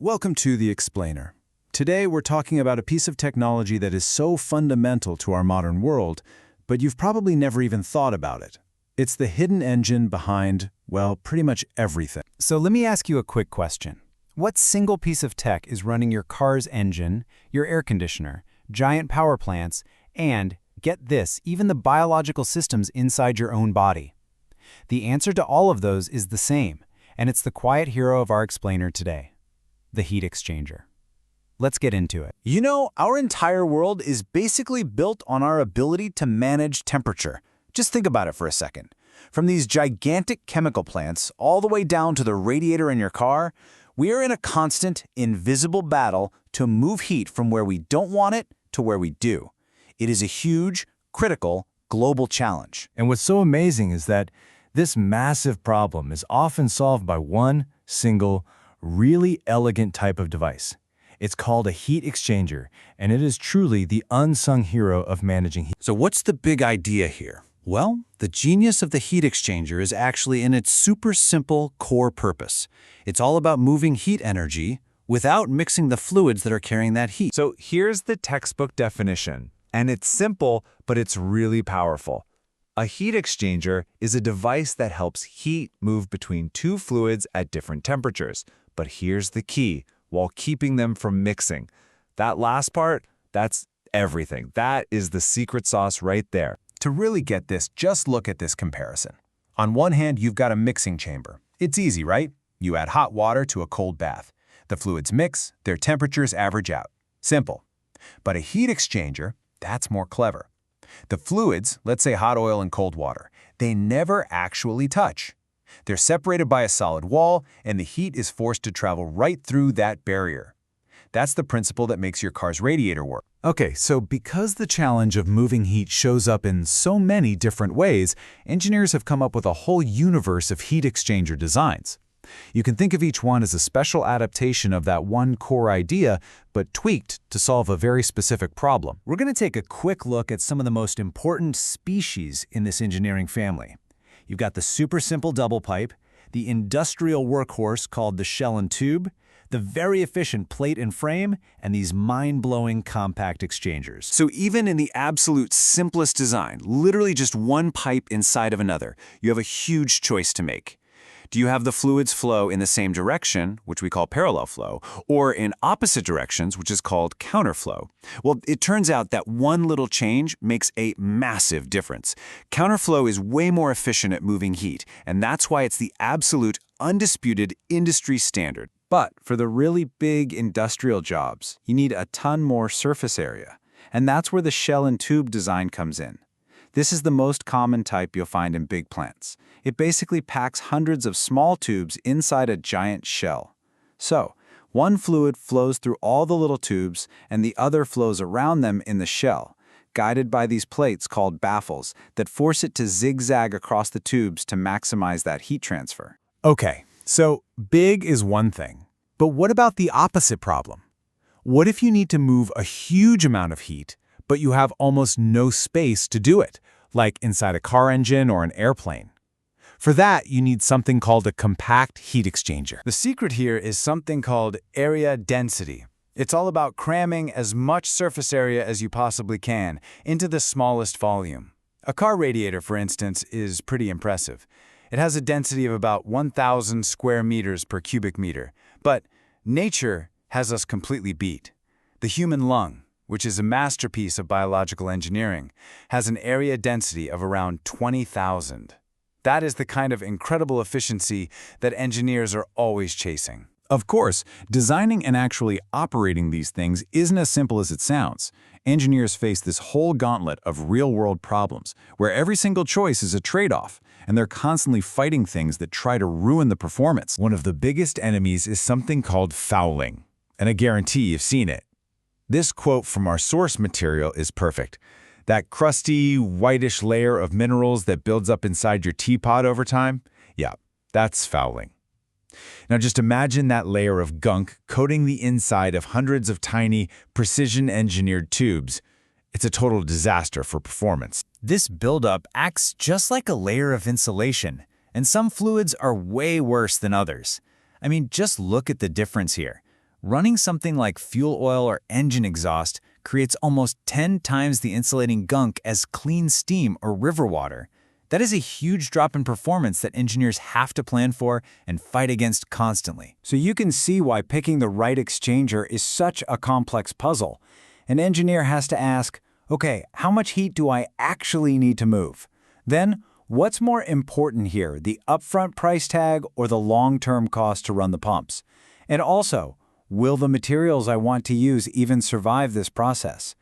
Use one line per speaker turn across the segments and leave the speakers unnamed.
Welcome to The Explainer. Today we're talking about a piece of technology that is so fundamental to our modern world, but you've probably never even thought about it. It's the hidden engine behind, well, pretty much everything.
So let me ask you a quick question. What single piece of tech is running your car's engine, your air conditioner, giant power plants, and, get this, even the biological systems inside your own body? The answer to all of those is the same, and it's the quiet hero of our explainer today, the heat exchanger. Let's get into it.
You know, our entire world is basically built on our ability to manage temperature. Just think about it for a second. From these gigantic chemical plants all the way down to the radiator in your car, we are in a constant, invisible battle to move heat from where we don't want it to where we do. It is a huge, critical, global challenge.
And what's so amazing is that this massive problem is often solved by one single, really elegant type of device. It's called a heat exchanger, and it is truly the unsung hero of managing heat.
So what's the big idea here? Well, the genius of the heat exchanger is actually in its super simple core purpose. It's all about moving heat energy without mixing the fluids that are carrying that heat.
So here's the textbook definition, and it's simple, but it's really powerful. A heat exchanger is a device that helps heat move between two fluids at different temperatures. But here's the key, while keeping them from mixing. That last part, that's everything. That is the secret sauce right there.
To really get this, just look at this comparison. On one hand, you've got a mixing chamber. It's easy, right? You add hot water to a cold bath. The fluids mix, their temperatures average out. Simple. But a heat exchanger, that's more clever. The fluids, let's say hot oil and cold water, they never actually touch. They're separated by a solid wall, and the heat is forced to travel right through that barrier. That's the principle that makes your car's radiator work.
Okay, so because the challenge of moving heat shows up in so many different ways, engineers have come up with a whole universe of heat exchanger designs. You can think of each one as a special adaptation of that one core idea, but tweaked to solve a very specific problem. We're going to take a quick look at some of the most important species in this engineering family. You've got the super simple double pipe, the industrial workhorse called the shell and tube, the very efficient plate and frame, and these mind-blowing compact exchangers.
So even in the absolute simplest design, literally just one pipe inside of another, you have a huge choice to make. Do you have the fluids flow in the same direction, which we call parallel flow, or in opposite directions, which is called counterflow? Well, it turns out that one little change makes a massive difference. Counterflow is way more efficient at moving heat, and that's why it's the absolute, undisputed industry standard. But for the really big industrial jobs, you need a ton more surface area, and that's where the shell and tube design comes in. This is the most common type you'll find in big plants. It basically packs hundreds of small tubes inside a giant shell. So, one fluid flows through all the little tubes, and the other flows around them in the shell, guided by these plates called baffles that force it to zigzag across the tubes to maximize that heat transfer.
Okay, so big is one thing. But what about the opposite problem? What if you need to move a huge amount of heat, but you have almost no space to do it, like inside a car engine or an airplane? For that, you need something called a compact heat exchanger.
The secret here is something called area density. It's all about cramming as much surface area as you possibly can into the smallest volume. A car radiator, for instance, is pretty impressive. It has a density of about 1,000 square meters per cubic meter. But nature has us completely beat. The human lung, which is a masterpiece of biological engineering, has an area density of around 20,000. That is the kind of incredible efficiency that engineers are always chasing.
Of course, designing and actually operating these things isn't as simple as it sounds. Engineers face this whole gauntlet of real-world problems, where every single choice is a trade-off, and they're constantly fighting things that try to ruin the performance. One of the biggest enemies is something called fouling, and I guarantee you've seen it. This quote from our source material is perfect. That crusty, whitish layer of minerals that builds up inside your teapot over time? Yeah, that's fouling. Now just imagine that layer of gunk coating the inside of hundreds of tiny, precision-engineered tubes. It's a total disaster for performance.
This buildup acts just like a layer of insulation, and some fluids are way worse than others. I mean, just look at the difference here. Running something like fuel oil or engine exhaust creates almost 10 times the insulating gunk as clean steam or river water. That is a huge drop in performance that engineers have to plan for and fight against constantly.
So you can see why picking the right exchanger is such a complex puzzle. An engineer has to ask, okay, how much heat do I actually need to move? Then, what's more important here, the upfront price tag or the long-term cost to run the pumps? And also, will the materials I want to use even survive this process?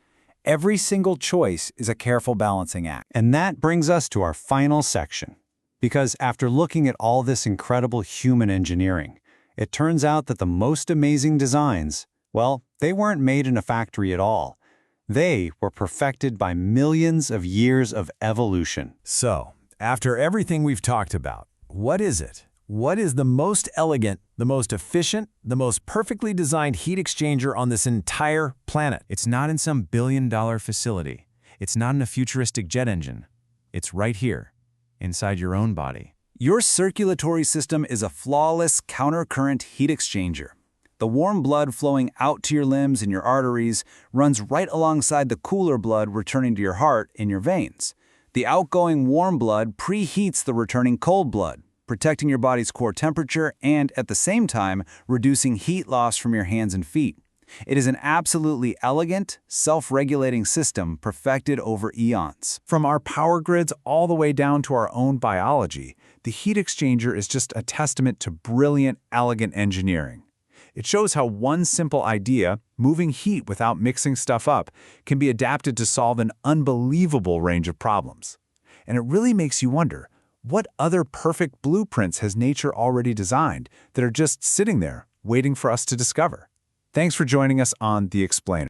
Every single choice is a careful balancing act. And that brings us to our final section. Because after looking at all this incredible human engineering, it turns out that the most amazing designs, well, they weren't made in a factory at all. They were perfected by millions of years of evolution.
So, after everything we've talked about, what is it? What is the most elegant, the most efficient, the most perfectly designed heat exchanger on this entire planet?
It's not in some billion-dollar facility. It's not in a futuristic jet engine. It's right here, inside your own body.
Your circulatory system is a flawless countercurrent heat exchanger. The warm blood flowing out to your limbs and your arteries runs right alongside the cooler blood returning to your heart in your veins. The outgoing warm blood preheats the returning cold blood, protecting your body's core temperature and, at the same time, reducing heat loss from your hands and feet. It is an absolutely elegant, self-regulating system perfected over eons.
From our power grids all the way down to our own biology, the heat exchanger is just a testament to brilliant, elegant engineering. It shows how one simple idea, moving heat without mixing stuff up, can be adapted to solve an unbelievable range of problems. And it really makes you wonder, what other perfect blueprints has nature already designed that are just sitting there, waiting for us to discover? Thanks for joining us on The Explainer.